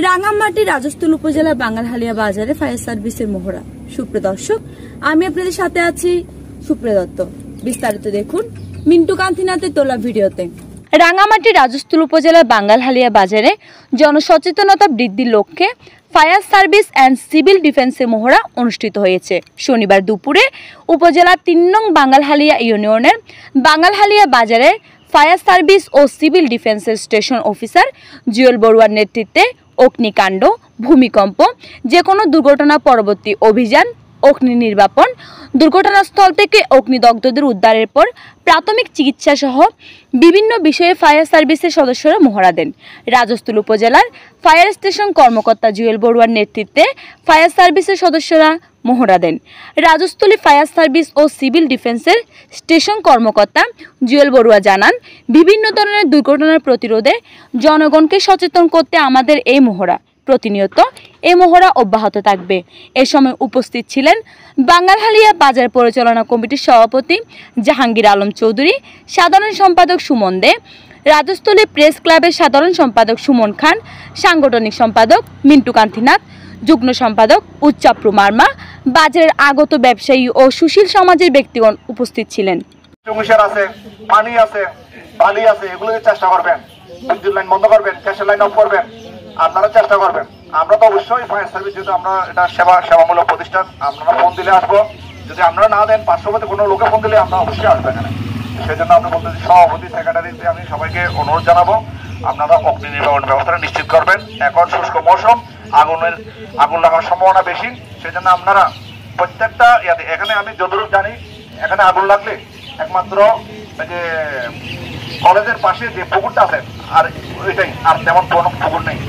রাঙ্গামাটি রাজস্থল উপজেলা বাঙ্গালহালিয়া বাজারে ফায়ার সার্ভিসের মহড়া। সুপ্রিয় দর্শক, আমি আপনাদের সাথে আছি সুপ্রিয় দত্ত। বিস্তারিত দেখুন মিন্টু কান্তিনাথের তোলা ভিডিওতে। রাঙ্গামাটি রাজস্থল উপজেলা বাঙ্গালহালিয়া বাজারে জনসচেতনতা বৃদ্ধির লক্ষ্যে ফায়ার সার্ভিস অ্যান্ড সিভিল ডিফেন্সের মহড়া অনুষ্ঠিত হয়েছে। শনিবার দুপুরে উপজেলার ৩ নং বাঙ্গালহালিয়া ইউনিয়নের বাঙ্গালহালিয়া বাজারে ফায়ার সার্ভিস ও সিভিল ডিফেন্সের স্টেশন অফিসার জুয়েল বড়ুয়ার নেতৃত্বে অগ্নিকাণ্ড, ভূমিকম্প, যে কোনো দুর্ঘটনা পরবর্তী অভিযান, অগ্নি নির্বাপন, দুর্ঘটনাস্থল থেকে অগ্নিদগ্ধদের উদ্ধারের পর প্রাথমিক চিকিৎসা সহ বিভিন্ন বিষয়ে ফায়ার সার্ভিসের সদস্যরা মহড়া দেন। রাজস্থল উপজেলার ফায়ার স্টেশন কর্মকর্তা জুয়েল বড়ুয়ার নেতৃত্বে ফায়ার সার্ভিসের সদস্যরা মহড়া দেন। রাজস্থলী ফায়ার সার্ভিস ও সিভিল ডিফেন্সের স্টেশন কর্মকর্তা জুয়েল বড়ুয়া জানান, বিভিন্ন ধরনের দুর্ঘটনার প্রতিরোধে জনগণকে সচেতন করতে আমাদের এই মহড়া, প্রতিনিয়ত এই মহড়া অব্যাহত থাকবে। এ সময় উপস্থিত ছিলেন বাঙ্গালহালিয়া বাজার পরিচালনা কমিটির সভাপতি জাহাঙ্গীর আলম চৌধুরী, সাধারণ সম্পাদক সুমন দে, রাজস্থলী প্রেস ক্লাবের সাধারণ সম্পাদক সুমন খান, সাংগঠনিক সম্পাদক মিন্টু কান্তিনাথ, যুগ্ম সম্পাদক উচ্চাপ্রু মার্মা, বাজারের আগত ব্যবসায়ী ও সুশীল সমাজের ব্যক্তিগণ উপস্থিত ছিলেন। পানি আছে, বালি আছে, এগুলোকে চেষ্টা করবেন, বিদ্যুৎ লাইন বন্ধ করবেন, গ্যাসের লাইন অফ করবেন, আপনারা চেষ্টা করবেন। আমরা তো অবশ্যই ফায়ার সার্ভিস, যেহেতু আমরা এটা সেবামূলক প্রতিষ্ঠান, আপনারা ফোন দিলে আসবো। যদি আপনারা না দেন, পার্শ্ববর্তী কোনো লোকে ফোন দিলে আমরা অবশ্যই আসবো এখানে। সেই জন্য আমরা বলতেছি, সভাপতি সেক্রেটারিতে আমি সবাইকে অনুরোধ জানাবো, আপনারা অগ্নি নির্বাপন ব্যবস্থাটা নিশ্চিত করবেন। এখন শুষ্ক মৌসুম, আগুন লাগার সম্ভাবনা বেশি, সেই জন্য আপনারা প্রত্যেকটা এখানে আমি যতটুকু জানি, এখানে আগুন লাগলে একমাত্র যে কলেজের পাশে যে পুকুরটা আছে আর ওইটাই, আর তেমন কোনো পুকুর নেই।